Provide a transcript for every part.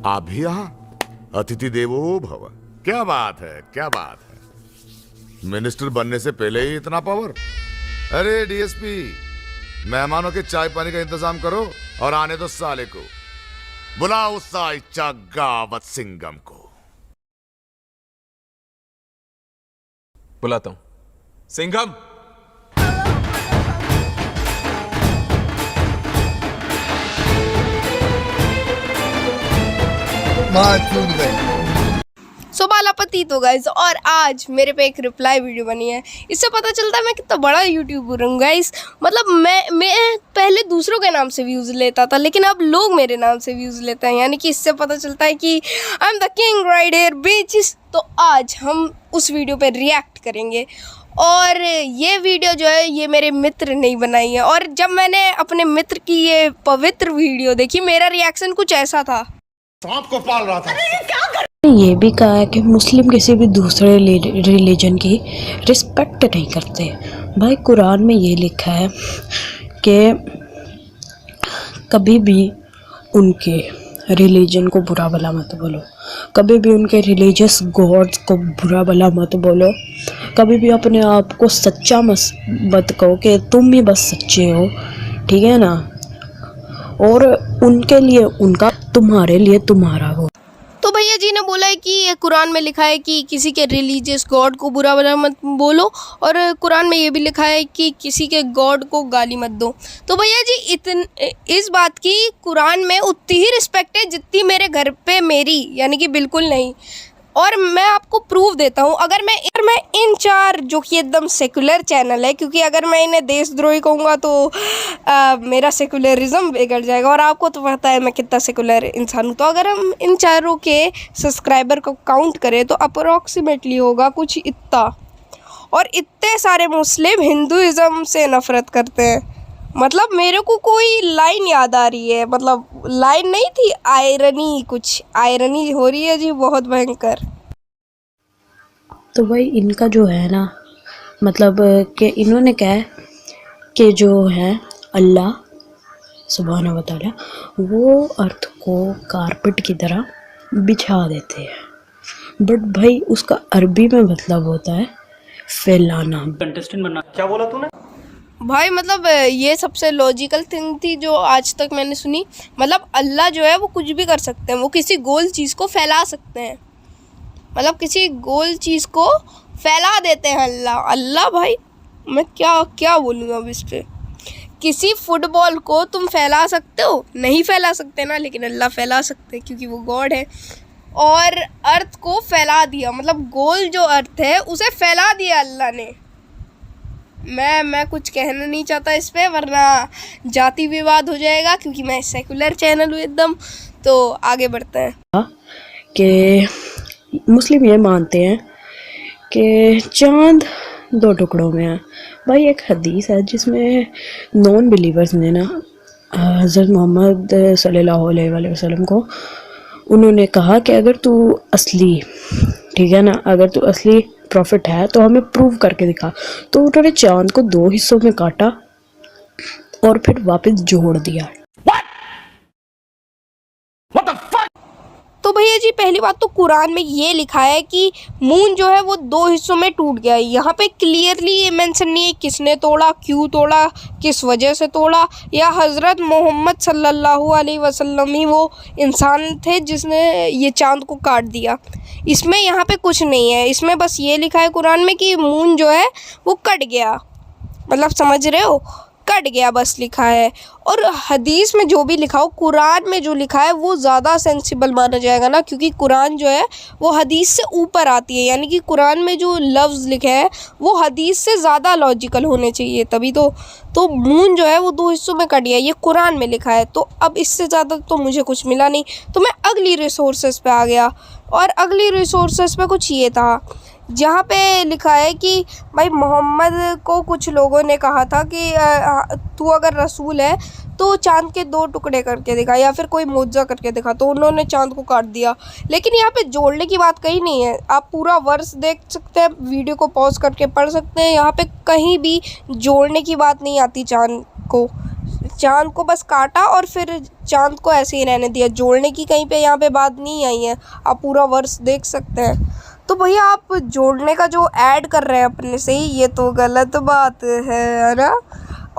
आप भी यहाँ अतिथि देवो भव। क्या बात है, क्या बात है। मिनिस्टर बनने से पहले ही इतना पावर। अरे डीएसपी, मेहमानों के चाय पानी का इंतजाम करो और आने दो साले को। बुलाओ साइचा गावत सिंगम को। बुलाता हूं। सिंघम, बालापति तो गाइस, और आज मेरे पे एक रिप्लाई वीडियो बनी है। इससे पता चलता है मैं कितना बड़ा यूट्यूबर हूँ गाइस। मतलब मैं पहले दूसरों के नाम से व्यूज़ लेता था, लेकिन अब लोग मेरे नाम से व्यूज़ लेते हैं। यानी कि इससे पता चलता है कि I am the king right here bitches. तो आज हम उस वीडियो पे रिएक्ट करेंगे, और ये वीडियो जो है ये मेरे मित्र ने बनाई है। और जब मैंने अपने मित्र की ये पवित्र वीडियो देखी, मेरा रिएक्शन कुछ ऐसा था। सांप को पाल रहा था। ये भी कहा है कि मुस्लिम किसी भी दूसरे रिलीजन की रिस्पेक्ट नहीं करते। भाई कुरान में ये लिखा है कि कभी भी उनके रिलीजन को बुरा भला मत बोलो, कभी भी उनके रिलीजियस गॉड्स को बुरा भला मत बोलो, कभी भी अपने आप को सच्चा मत कहो कि तुम ही बस सच्चे हो, ठीक है ना। और उनके लिए उनका, तुम्हारे लिए तुम्हारा हो। तो भैया जी ने बोला है कि ये कुरान में लिखा है कि किसी के रिलीजियस गॉड को बुरा भला मत बोलो, और कुरान में ये भी लिखा है कि किसी के गॉड को गाली मत दो। तो भैया जी इस बात की कुरान में उतनी ही रिस्पेक्ट है जितनी मेरे घर पे मेरी, यानी कि बिल्कुल नहीं। और मैं आपको प्रूफ देता हूँ। अगर मैं इन चार, जो कि एकदम सेकुलर चैनल है, क्योंकि अगर मैं इन्हें देशद्रोही कहूँगा तो मेरा सेकुलरिज्म बिगड़ जाएगा, और आपको तो पता है मैं कितना सेकुलर इंसान हूँ। तो अगर हम इन चारों के सब्सक्राइबर को काउंट करें तो अप्रोक्सीमेटली होगा कुछ इतना। और इतने सारे मुस्लिम हिंदुइज़्म से नफ़रत करते हैं। मतलब मेरे को कोई लाइन याद आ रही है, मतलब लाइन नहीं थी, आयरनी, कुछ आयरनी हो रही है जी, बहुत भयंकर। तो भाई इनका जो है ना, मतलब कि इन्होंने क्या है कि जो है अल्लाह सुब्हान व तआला वो अर्थ को कारपेट की तरह बिछा देते हैं। बट भाई उसका अरबी में मतलब होता है फैलाना। कंटेस्टेंट बनना। क्या बोला तूने भाई? मतलब ये सबसे लॉजिकल थिंग थी जो आज तक मैंने सुनी। मतलब अल्लाह जो है वो कुछ भी कर सकते हैं, वो किसी गोल चीज़ को फैला सकते हैं। मतलब किसी गोल चीज़ को फैला देते हैं अल्लाह। भाई मैं क्या बोलूँ अब इस पर। किसी फुटबॉल को तुम फैला सकते हो? नहीं फैला सकते ना, लेकिन अल्लाह फैला सकते हैं क्योंकि वो गॉड है। और अर्थ को फैला दिया, मतलब गोल जो अर्थ है उसे फैला दिया अल्लाह ने। मैं कुछ कहना नहीं चाहता इस पे, वरना जाति विवाद हो जाएगा, क्योंकि मैं सेकुलर चैनल हूँ एकदम। तो आगे बढ़ते हैं कि मुस्लिम ये मानते हैं कि चांद दो टुकड़ों में है। भाई एक हदीस है जिसमें नॉन बिलीवर्स ने ना हज़रत मोहम्मद सल्लल्लाहु अलैहि वसल्लम को उन्होंने कहा कि अगर तू असली, ठीक है ना, अगर तू असली प्रॉफिट है तो हमें प्रूव करके दिखा। तो उन्होंने चांद को दो हिस्सों में काटा और फिर वापस जोड़ दिया। तो भैया जी पहली बात तो कुरान में ये लिखा है कि मून जो है वो दो हिस्सों में टूट गया है। यहाँ पे क्लियरली ये मेंशन नहीं है किसने तोड़ा, क्यों तोड़ा, किस वजह से तोड़ा, या हज़रत मोहम्मद सल्लल्लाहु अलैहि वसल्लम ही वो इंसान थे जिसने ये चांद को काट दिया। इसमें यहाँ पे कुछ नहीं है। इसमें बस ये लिखा है कुरान में कि मून जो है वो कट गया। मतलब समझ रहे हो, कट गया बस लिखा है। और हदीस में जो भी लिखा हो, कुरान में जो लिखा है वो ज़्यादा सेंसिबल माना जाएगा ना, क्योंकि कुरान जो है वो हदीस से ऊपर आती है। यानी कि कुरान में जो लफ्ज़ लिखे हैं वो हदीस से ज़्यादा लॉजिकल होने चाहिए, तभी तो मून जो है वो दो हिस्सों में कट गया, ये कुरान में लिखा है। तो अब इससे ज़्यादा तो मुझे कुछ मिला नहीं, तो मैं अगली रिसोर्सेज पे आ गया। और अगली रिसोर्सेज पे कुछ ये था जहाँ पे लिखा है कि भाई मोहम्मद को कुछ लोगों ने कहा था कि तू अगर रसूल है तो चांद के दो टुकड़े करके दिखा, या फिर कोई मुआवजा करके दिखा। तो उन्होंने चांद को काट दिया। लेकिन यहाँ पे जोड़ने की बात कहीं नहीं है। आप पूरा वर्स देख सकते हैं, वीडियो को पॉज करके पढ़ सकते हैं। यहाँ पे कहीं भी जोड़ने की बात नहीं आती चांद को। चांद को बस काटा और फिर चांद को ऐसे ही रहने दिया, जोड़ने की कहीं पे यहाँ पे बात नहीं आई है। आप पूरा वर्स देख सकते हैं। तो भैया आप जोड़ने का जो ऐड कर रहे हैं अपने से ही, ये तो गलत बात है ना।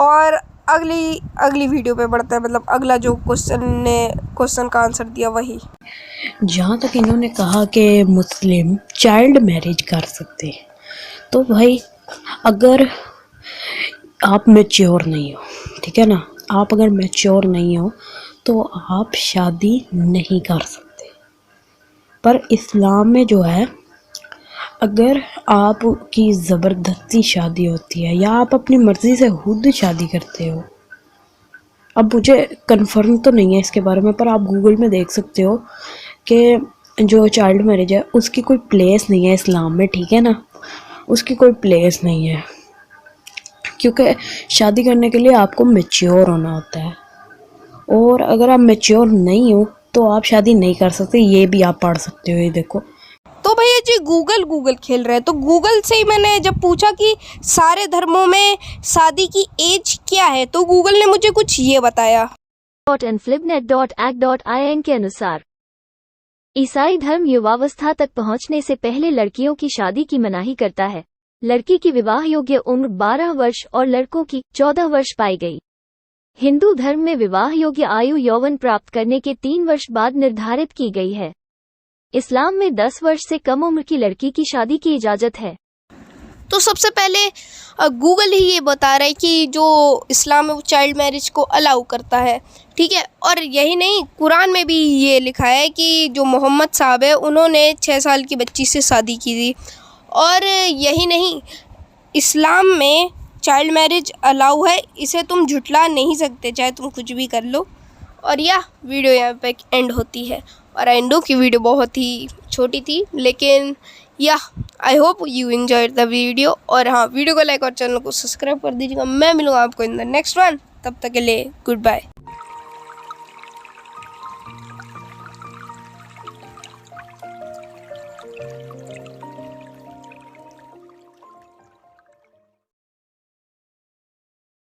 और अगली वीडियो पे बढ़ते हैं, मतलब अगला जो क्वेश्चन का आंसर दिया वही। जहाँ तक इन्होंने कहा कि मुस्लिम चाइल्ड मैरिज कर सकते हैं, तो भाई अगर आप मैच्योर नहीं हो, ठीक है ना, आप अगर मैच्योर नहीं हो तो आप शादी नहीं कर सकते। पर इस्लाम में जो है, अगर आपकी ज़बरदस्ती शादी होती है या आप अपनी मर्ज़ी से खुद शादी करते हो, अब मुझे कंफर्म तो नहीं है इसके बारे में, पर आप गूगल में देख सकते हो कि जो चाइल्ड मैरिज है उसकी कोई प्लेस नहीं है इस्लाम में, ठीक है ना, उसकी कोई प्लेस नहीं है। क्योंकि शादी करने के लिए आपको मैच्योर होना होता है, और अगर आप मैच्योर नहीं हो तो आप शादी नहीं कर सकते। ये भी आप पढ़ सकते हो, ये देखो। तो भैया जी गूगल खेल रहे हैं, तो गूगल से ही मैंने जब पूछा कि सारे धर्मों में शादी की एज क्या है, तो गूगल ने मुझे कुछ ये बताया। .inflibnet.ac.in के अनुसार ईसाई धर्म युवावस्था तक पहुंचने से पहले लड़कियों की शादी की मनाही करता है। लड़की की विवाह योग्य उम्र 12 वर्ष और लड़कों की 14 वर्ष पाई गई। हिंदू धर्म में विवाह योग्य आयु यौवन प्राप्त करने के 3 वर्ष बाद निर्धारित की गई है। इस्लाम में 10 वर्ष से कम उम्र की लड़की की शादी की इजाज़त है। तो सबसे पहले गूगल ही ये बता रहा है कि जो इस्लाम में वो चाइल्ड मैरिज को अलाउ करता है, ठीक है। और यही नहीं, कुरान में भी ये लिखा है कि जो मोहम्मद साहब है उन्होंने 6 साल की बच्ची से शादी की थी। और यही नहीं, इस्लाम में चाइल्ड मैरिज अलाउ है, इसे तुम झुटला नहीं सकते, चाहे तुम कुछ भी कर लो। और यह वीडियो यहाँ पे एंड होती है। और आई नो की वीडियो बहुत ही छोटी थी, लेकिन I hope you enjoyed the video. और हाँ, वीडियो को लाइक और चैनल को सब्सक्राइब कर दीजिएगा। मैं मिलूँगा आपको इन द नेक्स्ट वन, तब तक के लिए गुड बाय।